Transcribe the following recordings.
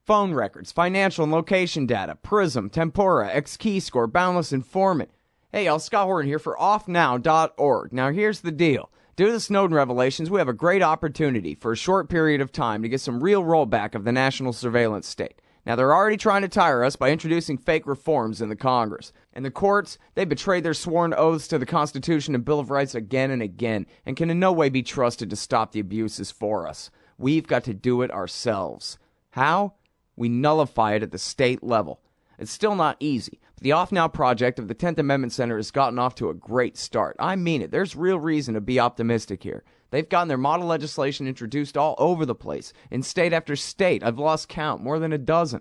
phone records, financial and location data, Prism, Tempora, X-Keyscore, Boundless Informant. Hey y'all, Scott Horton here for offnow.org. Now here's the deal. Due to the Snowden revelations, we have a great opportunity for a short period of time to get some real rollback of the national surveillance state. Now, they're already trying to tire us by introducing fake reforms in the Congress. And the courts, they betrayed their sworn oaths to the Constitution and Bill of Rights again and again, and can in no way be trusted to stop the abuses for us. We've got to do it ourselves. How? We nullify it at the state level. It's still not easy, but the Off Now project of the 10th Amendment Center has gotten off to a great start. I mean it. There's real reason to be optimistic here. They've gotten their model legislation introduced all over the place, in state after state. I've lost count, more than a dozen.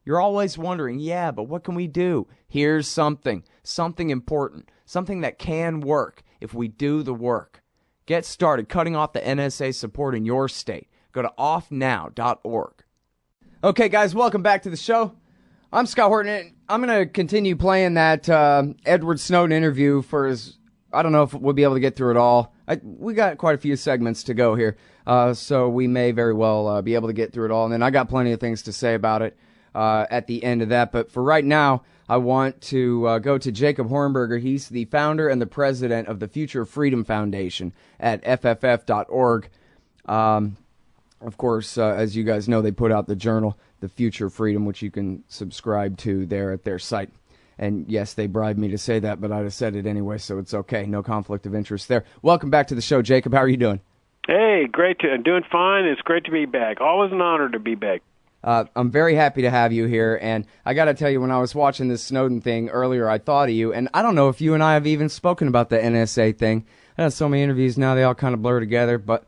You're always wondering, yeah, but what can we do? Here's something important, something that can work if we do the work. Get started cutting off the NSA support in your state. Go to offnow.org. Okay, guys, welcome back to the show. I'm Scott Horton, and I'm going to continue playing that Edward Snowden interview for his... I don't know if we'll be able to get through it all. We got quite a few segments to go here, so we may very well be able to get through it all. And then I got plenty of things to say about it at the end of that. But for right now, I want to go to Jacob Hornberger. He's the founder and the president of the Future of Freedom Foundation at fff.org. Of course, as you guys know, they put out the journal, The Future of Freedom, which you can subscribe to there at their site. And yes, they bribed me to say that, but I'd have said it anyway, so it's okay. No conflict of interest there. Welcome back to the show, Jacob. How are you doing? Hey, I'm doing fine. It's great to be back. Always an honor to be back. I'm very happy to have you here, and I got to tell you, when I was watching this Snowden thing earlier, I thought of you, and I don't know if you and I have even spoken about the NSA thing. I had so many interviews now, they all kind of blur together, but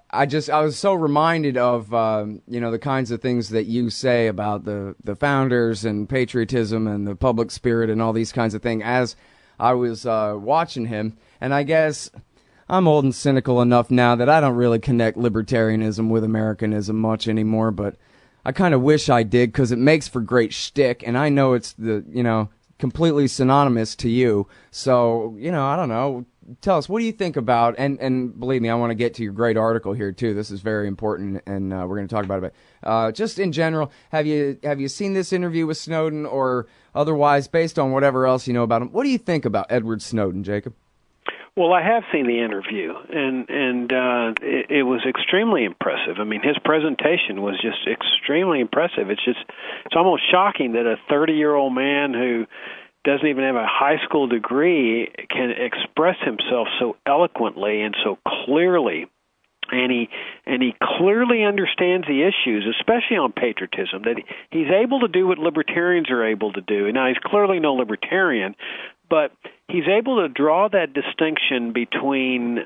I was so reminded of, the kinds of things that you say about the founders and patriotism and the public spirit and all these kinds of things as I was watching him. And I guess I'm old and cynical enough now that I don't really connect libertarianism with Americanism much anymore, but I kind of wish I did because it makes for great shtick, and I know it's completely synonymous to you. So, I don't know. Tell us, what do you think about, and believe me, I want to get to your great article here too. This is very important, and we're going to talk about it. Just in general, have you seen this interview with Snowden, or otherwise, based on whatever else you know about him, what do you think about Edward Snowden, Jacob? Well, I have seen the interview, and it was extremely impressive. I mean, his presentation was just extremely impressive. It's almost shocking that a 30-year-old man who doesn't even have a high school degree can express himself so eloquently and so clearly, and he clearly understands the issues, especially on patriotism, that he's able to do what libertarians are able to do. Now, he's clearly no libertarian, but he's able to draw that distinction between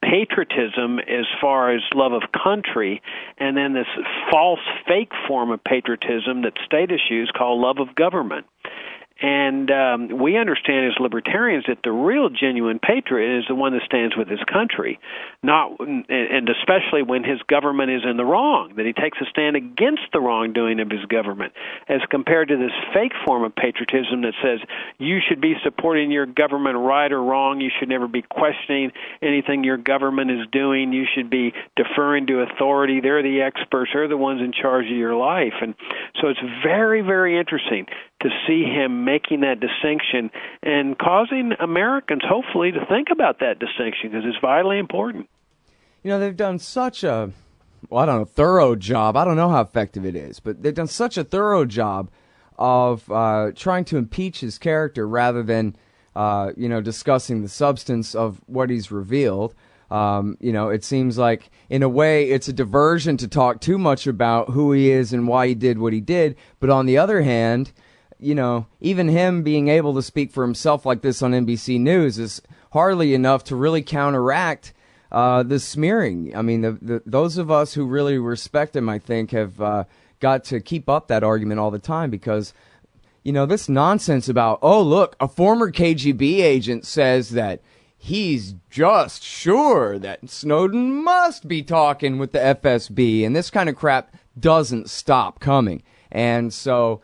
patriotism as far as love of country and then this false, fake form of patriotism that state issues called love of government. And we understand as libertarians that the real genuine patriot is the one that stands with his country, and especially when his government is in the wrong, that he takes a stand against the wrongdoing of his government, as compared to this fake form of patriotism that says you should be supporting your government right or wrong, you should never be questioning anything your government is doing, you should be deferring to authority, they're the experts, they're the ones in charge of your life. And so it's very, very interesting to see him making that distinction and causing Americans, hopefully, to think about that distinction because it's vitally important. They've done such a, thorough job. I don't know how effective it is, but they've done such a thorough job of trying to impeach his character rather than, discussing the substance of what he's revealed. It seems like, in a way, it's a diversion to talk too much about who he is and why he did what he did. But on the other hand, even him being able to speak for himself like this on NBC News is hardly enough to really counteract the smearing. I mean, those of us who really respect him, I think, have got to keep up that argument all the time because, this nonsense about, oh, look, a former KGB agent says that he's just sure that Snowden must be talking with the FSB, and this kind of crap doesn't stop coming. And so,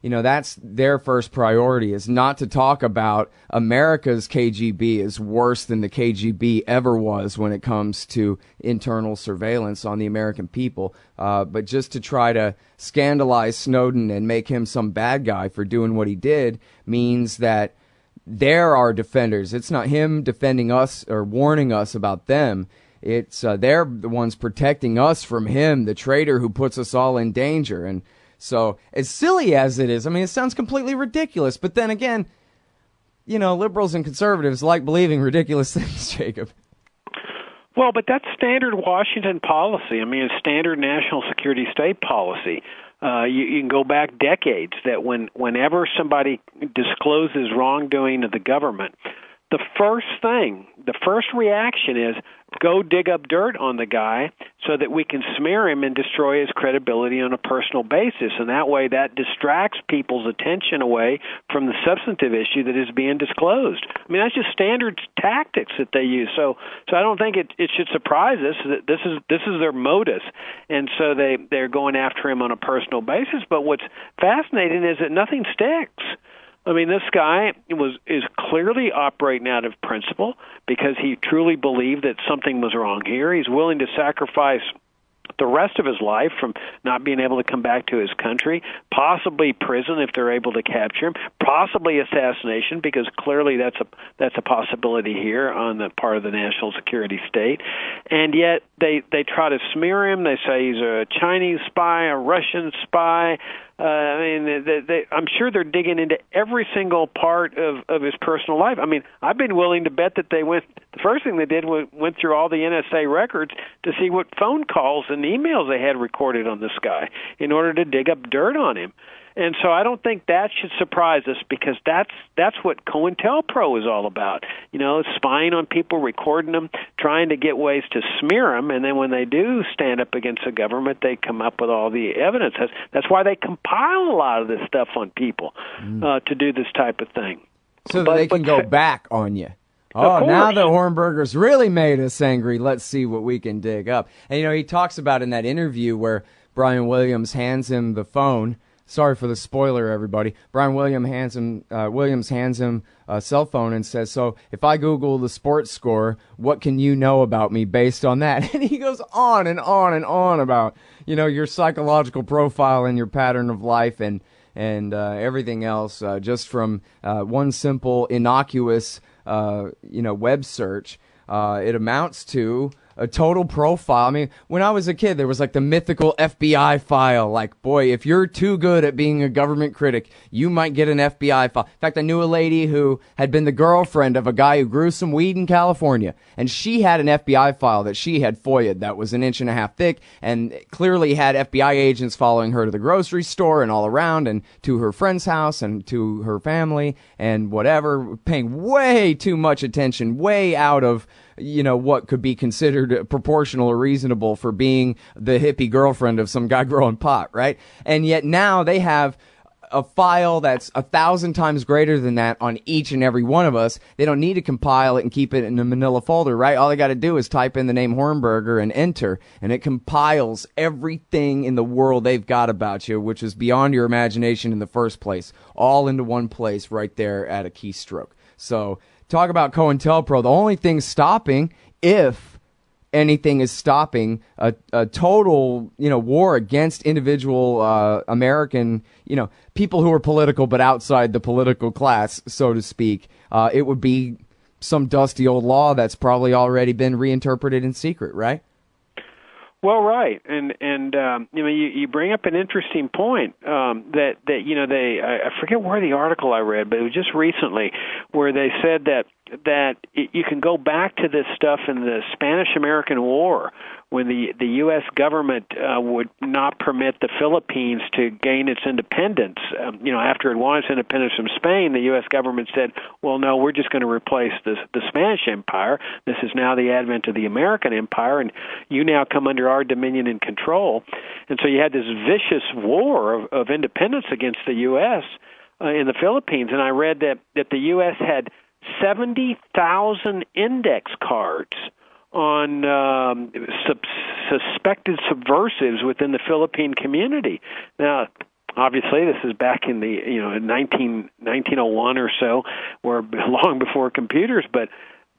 that's their first priority, is not to talk about America's KGB is worse than the KGB ever was when it comes to internal surveillance on the American people, but just to try to scandalize Snowden and make him some bad guy for doing what he did means that they're our defenders. It's not him defending us or warning us about them. It's they're the ones protecting us from him, the traitor who puts us all in danger. And so, as silly as it is, I mean, it sounds completely ridiculous. But then again, liberals and conservatives like believing ridiculous things, Jacob. Well, but that's standard Washington policy. I mean, it's standard national security state policy. You can go back decades that whenever somebody discloses wrongdoing of the government, the first reaction is go dig up dirt on the guy so that we can smear him and destroy his credibility on a personal basis. And that way that distracts people's attention away from the substantive issue that is being disclosed. I mean, that's just standard tactics that they use. So I don't think it should surprise us that this is their modus. And so they're going after him on a personal basis. But what's fascinating is that nothing sticks. I mean, this guy is clearly operating out of principle because he truly believed that something was wrong here. He's willing to sacrifice the rest of his life from not being able to come back to his country, possibly prison if they're able to capture him, possibly assassination, because clearly that's a possibility here on the part of the national security state. And yet they try to smear him. They say he's a Chinese spy, a Russian spy. I'm sure they're digging into every single part of his personal life. I mean, I've been willing to bet that the first thing they did was went through all the NSA records to see what phone calls and emails they had recorded on this guy in order to dig up dirt on him. And so I don't think that should surprise us, because that's what COINTELPRO is all about. Spying on people, recording them, trying to get ways to smear them, and then when they do stand up against the government, they come up with all the evidence. That's why they compile a lot of this stuff on people to do this type of thing. So that they can go back on you. Oh, now that Hornberger's really made us angry, let's see what we can dig up. And, he talks about in that interview where Brian Williams hands him the phone. Sorry for the spoiler, everybody. Brian Williams hands him a cell phone and says, so if I Google the sports score, what can you know about me based on that? And he goes on and on and on about, your psychological profile and your pattern of life and everything else, just from one simple innocuous, web search. It amounts to a total profile. I mean, when I was a kid, there was like the mythical FBI file. Like, boy, if you're too good at being a government critic, you might get an FBI file. In fact, I knew a lady who had been the girlfriend of a guy who grew some weed in California, and she had an FBI file that she had FOIA'd that was 1.5 inches thick, and clearly had FBI agents following her to the grocery store and all around, and to her friend's house and to her family and whatever, paying way too much attention, way out of what could be considered proportional or reasonable for being the hippie girlfriend of some guy growing pot, right? And yet now they have a file that's 1,000 times greater than that on each and every one of us. They don't need to compile it and keep it in a manila folder, right? All they got to do is type in the name Hornberger and enter, and it compiles everything in the world they've got about you, which is beyond your imagination in the first place, all into one place right there at a keystroke. So talk about COINTELPRO. The only thing stopping, if anything is stopping, a total, war against individual American, people who are political but outside the political class, so to speak, it would be some dusty old law that's probably already been reinterpreted in secret, right? Well, right, and you bring up an interesting point that I forget where the article I read, but it was just recently where they said that you can go back to this stuff in the Spanish-American War when the U.S. government would not permit the Philippines to gain its independence. After it won its independence from Spain, the U.S. government said, well, no, we're just going to replace the Spanish Empire. This is now the advent of the American Empire, and you now come under our dominion and control. And so you had this vicious war of independence against the U.S. In the Philippines. And I read that the U.S. had 70,000 index cards on suspected subversives within the Philippine community. Now, obviously, this is back in the 1901 or so, or long before computers, but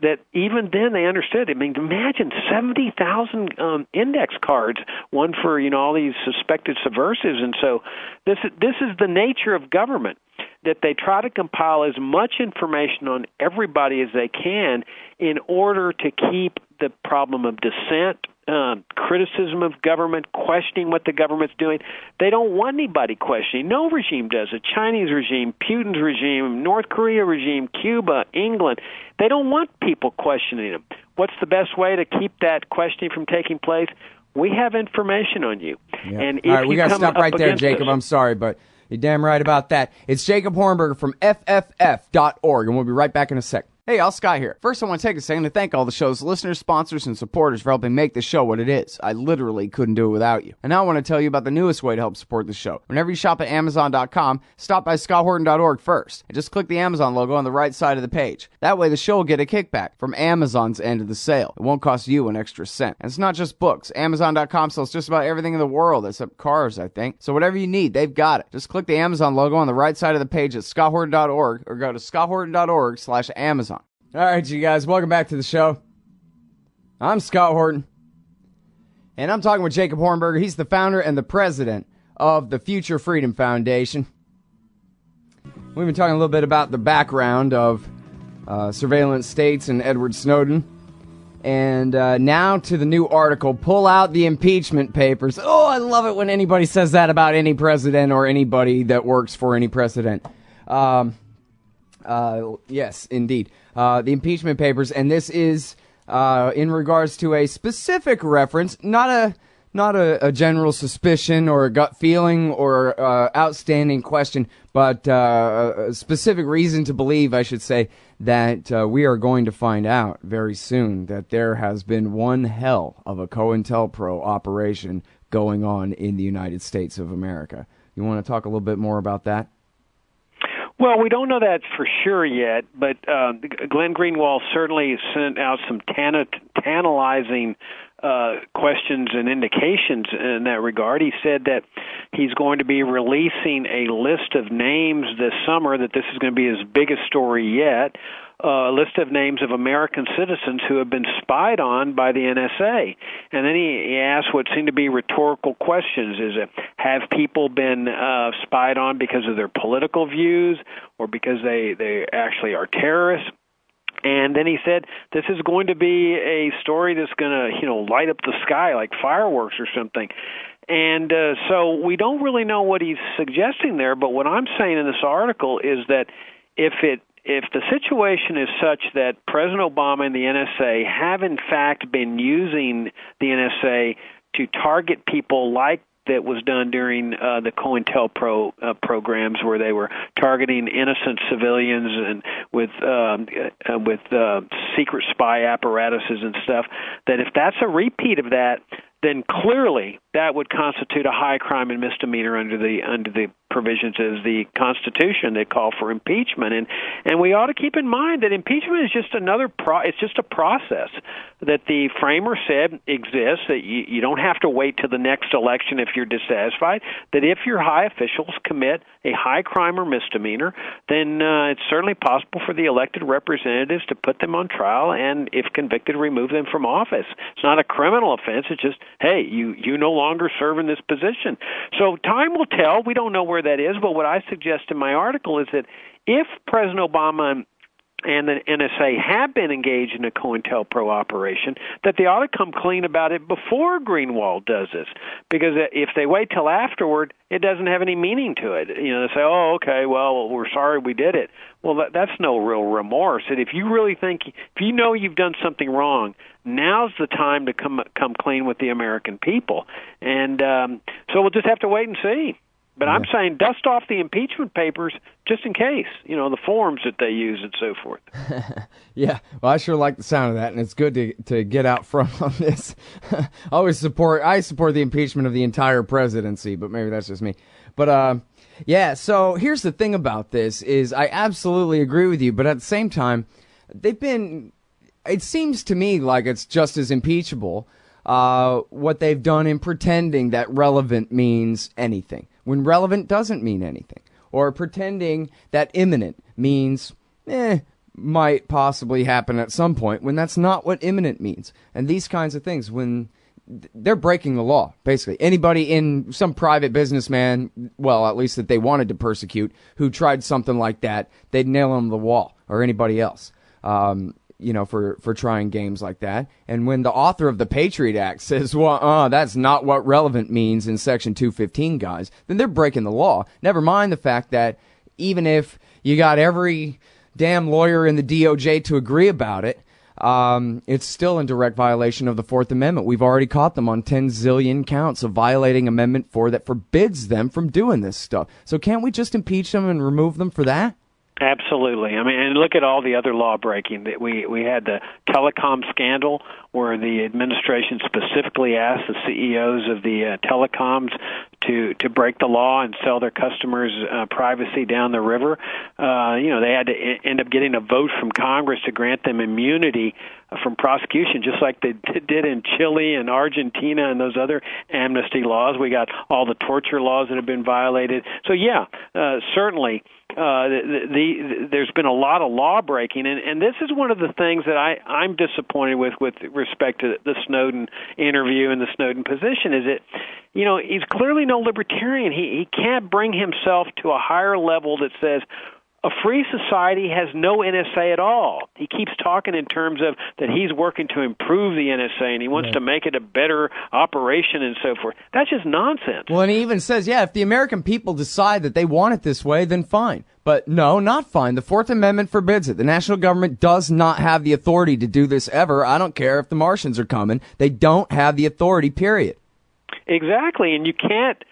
that even then they understood. I mean, imagine 70,000 index cards, one for all these suspected subversives, and so this is the nature of government, that they try to compile as much information on everybody as they can in order to keep the problem of dissent, criticism of government, questioning what the government's doing. They don't want anybody questioning. No regime does it. Chinese regime, Putin's regime, North Korea regime, Cuba, England. They don't want people questioning them. What's the best way to keep that questioning from taking place? We have information on you. Yeah. And if all right, we got to stop right there, Jacob. Us, I'm sorry, but you're damn right about that. It's Jacob Hornberger from FFF.org, and we'll be right back in a sec. Hey, y'all, Sky here. First, I want to take a second to thank all the show's listeners, sponsors, and supporters for helping make the show what it is. I literally couldn't do it without you. And now I want to tell you about the newest way to help support the show. Whenever you shop at Amazon.com, stop by ScottHorton.org first, and just click the Amazon logo on the right side of the page. That way, the show will get a kickback from Amazon's end of the sale. It won't cost you an extra cent. And it's not just books. Amazon.com sells just about everything in the world, except cars, I think. So whatever you need, they've got it. Just click the Amazon logo on the right side of the page at ScottHorton.org, or go to ScottHorton.org/Amazon. All right, you guys, welcome back to the show. I'm Scott Horton, and I'm talking with Jacob Hornberger. He's the founder and the president of the Future Freedom Foundation. We've been talking a little bit about the background of surveillance states and Edward Snowden. And now to the new article, pull out the impeachment papers. Oh, I love it when anybody says that about any president or anybody that works for any president. Yes, indeed. The impeachment papers, and this is in regards to a specific reference, not a general suspicion or a gut feeling or outstanding question, but a specific reason to believe, I should say, that we are going to find out very soon that there has been one hell of a COINTELPRO operation going on in the United States of America. You want to talk a little bit more about that? Well, we don't know that for sure yet, but Glenn Greenwald certainly sent out some tantalizing questions and indications in that regard. He said that he's going to be releasing a list of names this summer, that this is going to be his biggest story yet, a list of names of American citizens who have been spied on by the NSA. And then he asked what seemed to be rhetorical questions. Have people been spied on because of their political views or because they actually are terrorists? And then he said, this is going to be a story that's going to, light up the sky like fireworks or something. And so we don't really know what he's suggesting there, but what I'm saying in this article is that if the situation is such that President Obama and the NSA have in fact been using the NSA to target people like that was done during the COINTELPRO programs, where they were targeting innocent civilians and with secret spy apparatuses and stuff, that if that's a repeat of that, then clearly that would constitute a high crime and misdemeanor under the provisions of the Constitution that call for impeachment. And we ought to keep in mind that impeachment is just it's just a process that the framer said exists, that you don't have to wait till the next election if you're dissatisfied, that if your high officials commit a high crime or misdemeanor, then it's certainly possible for the elected representatives to put them on trial and, if convicted, remove them from office. It's not a criminal offense. It's just, hey, you no longer serve in this position. So time will tell. We don't know where that is, but what I suggest in my article is that if President Obama and the NSA have been engaged in a COINTELPRO operation, that they ought to come clean about it before Greenwald does this. Because if they wait till afterward, it doesn't have any meaning to it. They say, oh, okay, well, we're sorry we did it. Well, that's no real remorse. And if you really think, if you know you've done something wrong, now's the time to come clean with the American people. And so we'll just have to wait and see. But I'm saying dust off the impeachment papers just in case, the forms that they use and so forth. Yeah, well, I sure like the sound of that, and it's good to get out front on this. I support the impeachment of the entire presidency, but maybe that's just me. But yeah, so here's the thing about this is I absolutely agree with you, but at the same time, it seems to me like it's just as impeachable what they've done in pretending that relevant means anything. when relevant doesn't mean anything, or pretending that imminent means, might possibly happen at some point, when that's not what imminent means. And these kinds of things, when they're breaking the law, basically. Anybody in some private businessman, well, at least that they wanted to persecute, who tried something like that, they'd nail him to the wall, or anybody else, for trying games like that. And when the author of the Patriot Act says, well, that's not what relevant means in Section 215, guys, then they're breaking the law. Never mind the fact that even if you got every damn lawyer in the DOJ to agree about it, it's still in direct violation of the Fourth Amendment. We've already caught them on 10 zillion counts of violating Amendment 4 that forbids them from doing this stuff. So can't we just impeach them and remove them for that? Absolutely. I mean, and look at all the other law breaking. We had the telecom scandal where the administration specifically asked the CEOs of the telecoms to break the law and sell their customers privacy down the river. They had to end up getting a vote from Congress to grant them immunity from prosecution, just like they did in Chile and Argentina and those other amnesty laws. We got all the torture laws that have been violated. So, certainly there's been a lot of law breaking, and this is one of the things that I'm disappointed with respect to the Snowden interview and the Snowden position is that, he's clearly no libertarian. He can't bring himself to a higher level that says a free society has no NSA at all. He keeps talking in terms of that he's working to improve the NSA and he wants to make it a better operation and so forth. That's just nonsense. Well, and he even says, if the American people decide that they want it this way, then fine. But no, not fine. The Fourth Amendment forbids it. The national government does not have the authority to do this ever. I don't care if the Martians are coming. They don't have the authority, period. Exactly, and you can't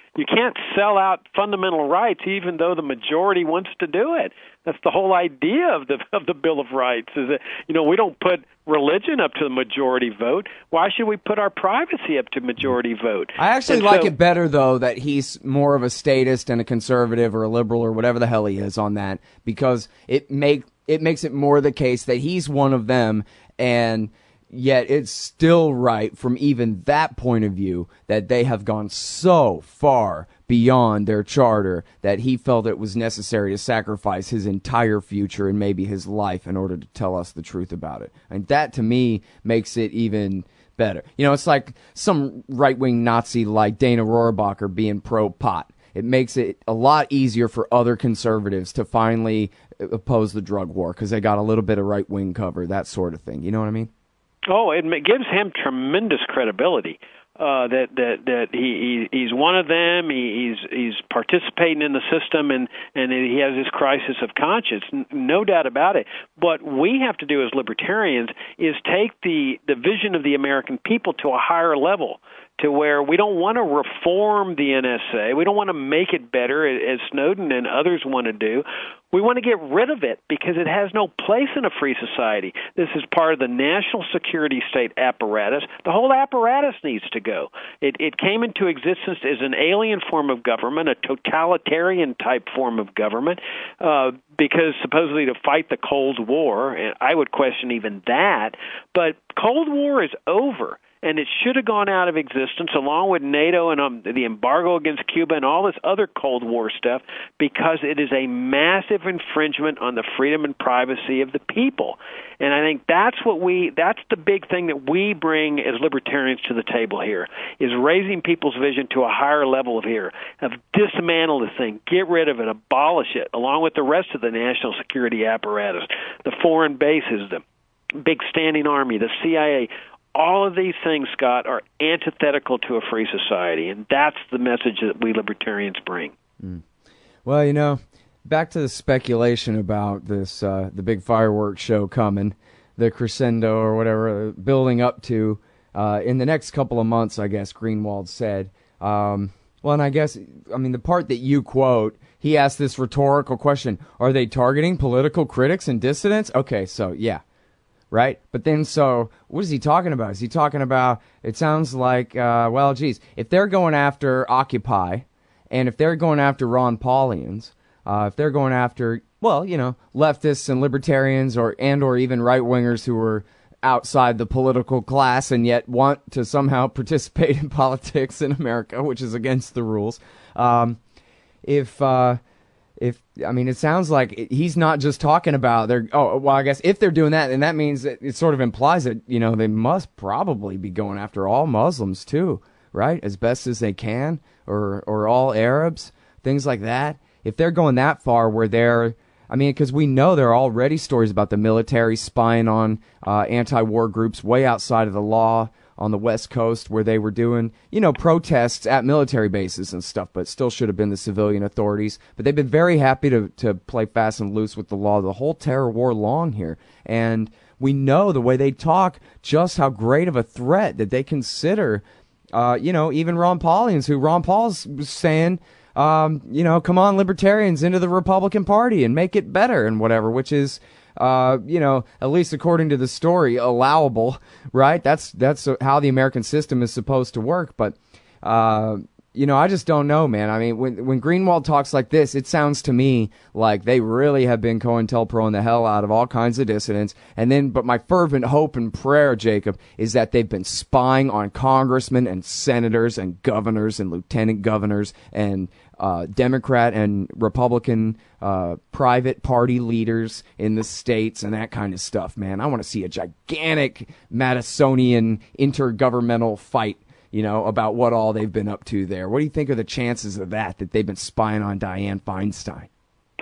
sell out fundamental rights even though the majority wants to do it. That's the whole idea of the Bill of Rights is that, we don't put religion up to the majority vote. Why should we put our privacy up to majority vote? I actually like it better, though, that he's more of a statist and a conservative or a liberal or whatever the hell he is on that, because it makes it more the case that he's one of them, and yet it's still right from even that point of view that they have gone so far beyond their charter that he felt it was necessary to sacrifice his entire future and maybe his life in order to tell us the truth about it. And that, to me, makes it even better. It's like some right-wing Nazi like Dana Rohrabacher being pro-pot. It makes it a lot easier for other conservatives to finally oppose the drug war because they got a little bit of right-wing cover, that sort of thing. You know what I mean? Oh, it gives him tremendous credibility. That he's one of them. He's participating in the system, and he has this crisis of conscience, no doubt about it. What we have to do as libertarians is take the vision of the American people to a higher level, to where we don't want to reform the NSA. We don't want to make it better, as Snowden and others want to do. We want to get rid of it because it has no place in a free society. This is part of the national security state apparatus. The whole apparatus needs to go. It came into existence as an alien form of government, a totalitarian type form of government, because supposedly to fight the Cold War, and I would question even that, but Cold War is over. And it should have gone out of existence along with NATO and the embargo against Cuba and all this other Cold War stuff because it is a massive infringement on the freedom and privacy of the people. And I think that's the big thing that we bring as libertarians to the table here, is raising people's vision to a higher level of dismantle the thing, get rid of it, abolish it, along with the rest of the national security apparatus, the foreign bases, the big standing army, the CIA. All of these things, Scott, are antithetical to a free society, and that's the message that we libertarians bring. Well, back to the speculation about this, the big fireworks show coming, the crescendo or whatever, building up to in the next couple of months, I guess Greenwald said. And I guess, the part that you quote, he asked this rhetorical question, are they targeting political critics and dissidents? Okay, so, yeah. Right? But then, so, what is he talking about? Is he talking about, it sounds like, if they're going after Occupy, and if they're going after Ron Paulians, if they're going after, leftists and libertarians or even right-wingers who are outside the political class and yet want to somehow participate in politics in America, which is against the rules, if I mean, it sounds like he's not just talking about I guess if they're doing that, then that means that it sort of implies that, they must probably be going after all Muslims too, right? As best as they can, or all Arabs, things like that. If they're going that far where because we know there are already stories about the military spying on anti-war groups way outside of the law on the West Coast, where they were doing, protests at military bases and stuff, but still should have been the civilian authorities. But they've been very happy to play fast and loose with the law the whole terror war long here. And we know the way they talk, just how great of a threat that they consider, even Ron Paulians, who Ron Paul's saying, come on, libertarians, into the Republican Party and make it better and whatever, which is, at least according to the story, allowable, right? That's how the American system is supposed to work. But, I just don't know, man. I mean, when Greenwald talks like this, it sounds to me like they really have been COINTELPROing the hell out of all kinds of dissidents. But my fervent hope and prayer, Jacob, is that they've been spying on congressmen and senators and governors and lieutenant governors and Democrat and Republican private party leaders in the states and that kind of stuff, man. I want to see a gigantic Madisonian intergovernmental fight, about what all they've been up to there. What do you think are the chances of that they've been spying on Dianne Feinstein?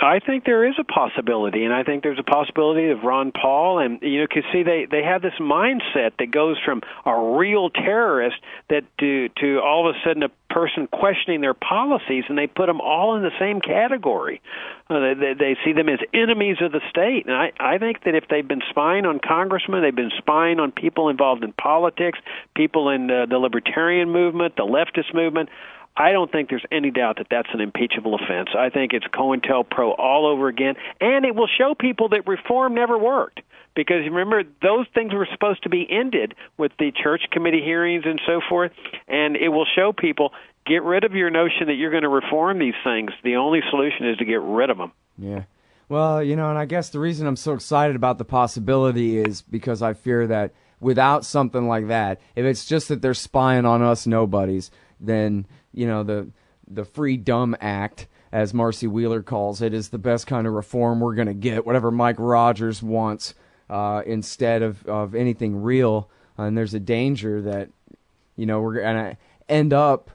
I think there is a possibility, and I think there's a possibility of Ron Paul. And, because see, they have this mindset that goes from a real terrorist to all of a sudden a person questioning their policies, and they put them all in the same category. They see them as enemies of the state. And I think that if they've been spying on congressmen, they've been spying on people involved in politics, people in the libertarian movement, the leftist movement, I don't think there's any doubt that that's an impeachable offense. I think it's COINTELPRO all over again, and it will show people that reform never worked. Because remember, those things were supposed to be ended with the church committee hearings and so forth, and it will show people, get rid of your notion that you're going to reform these things. The only solution is to get rid of them. Yeah. Well, and I guess the reason I'm so excited about the possibility is because I fear that without something like that, if it's just that they're spying on us nobodies, then the Free Dumb Act, as Marcy Wheeler calls it, is the best kind of reform we're going to get, whatever Mike Rogers wants, instead of anything real. And there's a danger that, we're going to end up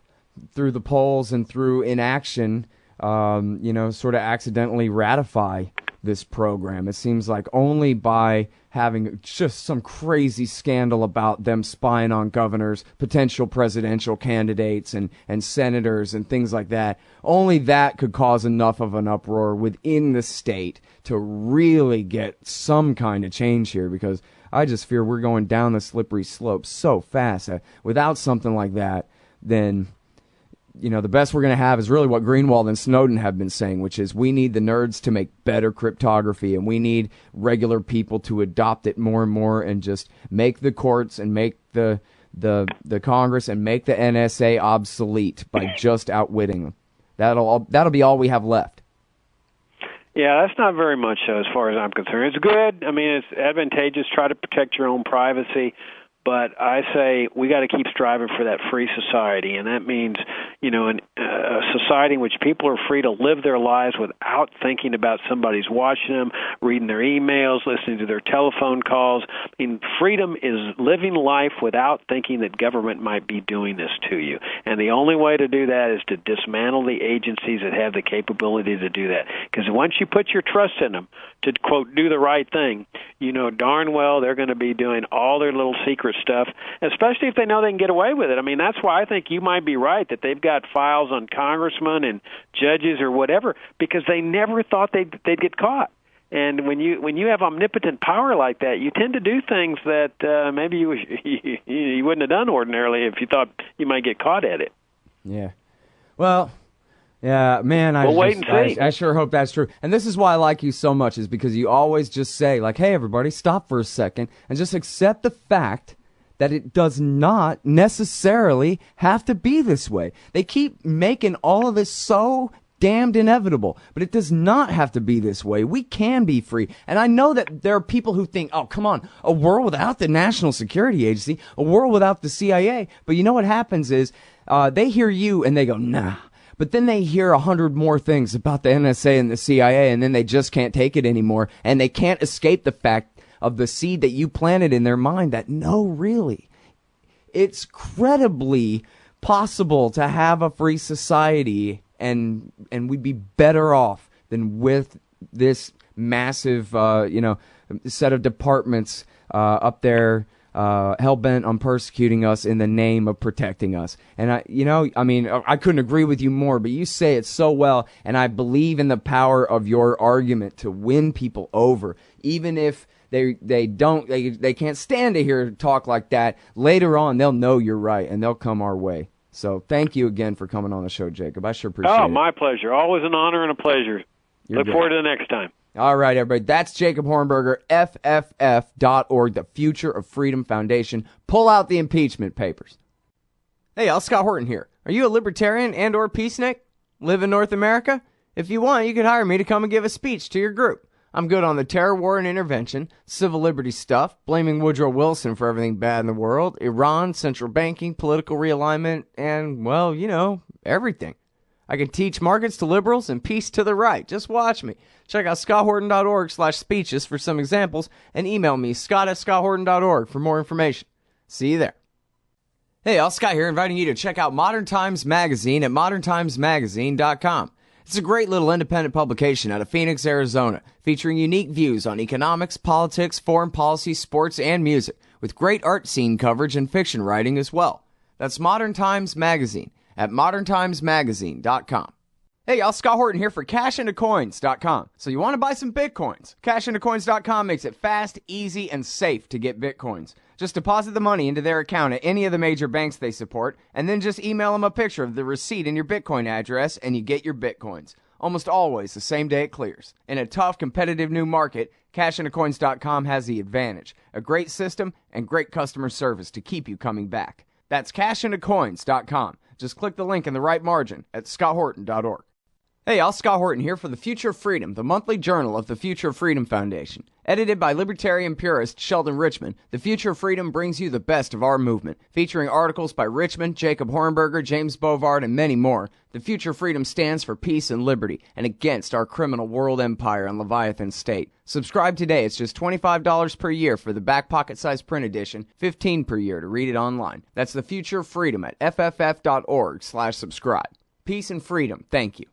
through the polls and through inaction, sort of accidentally ratify this program. It seems like only by having just some crazy scandal about them spying on governors, potential presidential candidates, and senators and things like that, only that could cause enough of an uproar within the state to really get some kind of change here, because I just fear we're going down the slippery slope so fast. Without something like that, then the best we're going to have is really what Greenwald and Snowden have been saying, which is we need the nerds to make better cryptography, and we need regular people to adopt it more and more, and just make the courts and make the Congress and make the NSA obsolete by just outwitting them. That'll be all we have left. Yeah, that's not very much as far as I'm concerned. It's good. I mean, it's advantageous. Try to protect your own privacy. But I say we got to keep striving for that free society, and that means, a society in which people are free to live their lives without thinking about somebody's watching them, reading their emails, listening to their telephone calls. I mean, freedom is living life without thinking that government might be doing this to you. And the only way to do that is to dismantle the agencies that have the capability to do that. Because once you put your trust in them to, quote, do the right thing, darn well they're going to be doing all their little secret stuff, especially if they know they can get away with it. I mean, that's why I think you might be right that they've got files on congressmen and judges or whatever, because they never thought they'd get caught. And when you have omnipotent power like that, you tend to do things that maybe you wouldn't have done ordinarily if you thought you might get caught at it. Yeah. Well, yeah, man, we'll wait and see. I sure hope that's true. And this is why I like you so much, is because you always just say, like, hey, everybody, stop for a second and just accept the fact that it does not necessarily have to be this way. They keep making all of this so damned inevitable, but it does not have to be this way. We can be free. And I know that there are people who think, oh, come on, a world without the National Security Agency, a world without the CIA. But you know what happens is they hear you and they go, nah. But then they hear 100 more things about the NSA and the CIA, and then they just can't take it anymore, and they can't escape the fact of the seed that you planted in their mind that, no, really, it's credibly possible to have a free society, and we'd be better off than with this massive, set of departments up there hell-bent on persecuting us in the name of protecting us. And I couldn't agree with you more, but you say it so well, and I believe in the power of your argument to win people over, even if they can't stand to hear talk like that. Later on, they'll know you're right, and they'll come our way. So thank you again for coming on the show, Jacob. I sure appreciate it. Oh, my pleasure. Always an honor and a pleasure. Look forward to the next time. All right, everybody. That's Jacob Hornberger, FFF.org, the Future of Freedom Foundation. Pull out the impeachment papers. Hey, y'all, Scott Horton here. Are you a libertarian and or peacenik? Live in North America? If you want, you could hire me to come and give a speech to your group. I'm good on the terror war and intervention, civil liberties stuff, blaming Woodrow Wilson for everything bad in the world, Iran, central banking, political realignment, and, well, everything. I can teach markets to liberals and peace to the right. Just watch me. Check out scotthorton.org/speeches for some examples, and email me, scott@scotthorton.org, for more information. See you there. Hey, all, Scott here, inviting you to check out Modern Times Magazine at moderntimesmagazine.com. It's a great little independent publication out of Phoenix, Arizona, featuring unique views on economics, politics, foreign policy, sports, and music, with great art scene coverage and fiction writing as well. That's Modern Times Magazine at moderntimesmagazine.com. Hey, y'all, Scott Horton here for cashintocoins.com. So you want to buy some Bitcoins? Cashintocoins.com makes it fast, easy, and safe to get Bitcoins. Just deposit the money into their account at any of the major banks they support, and then just email them a picture of the receipt and your Bitcoin address, and you get your Bitcoins. Almost always the same day it clears. In a tough, competitive new market, cashintocoins.com has the advantage. A great system and great customer service to keep you coming back. That's cashintocoins.com. Just click the link in the right margin at scotthorton.org. Hey, y'all, Scott Horton here for The Future of Freedom, the monthly journal of the Future of Freedom Foundation. Edited by libertarian purist Sheldon Richman, The Future of Freedom brings you the best of our movement, featuring articles by Richman, Jacob Hornberger, James Bovard, and many more. The Future of Freedom stands for peace and liberty, and against our criminal world empire and Leviathan state. Subscribe today. It's just $25 per year for the back pocket-sized print edition, $15 per year to read it online. That's The Future of Freedom at fff.org/subscribe. Peace and freedom. Thank you.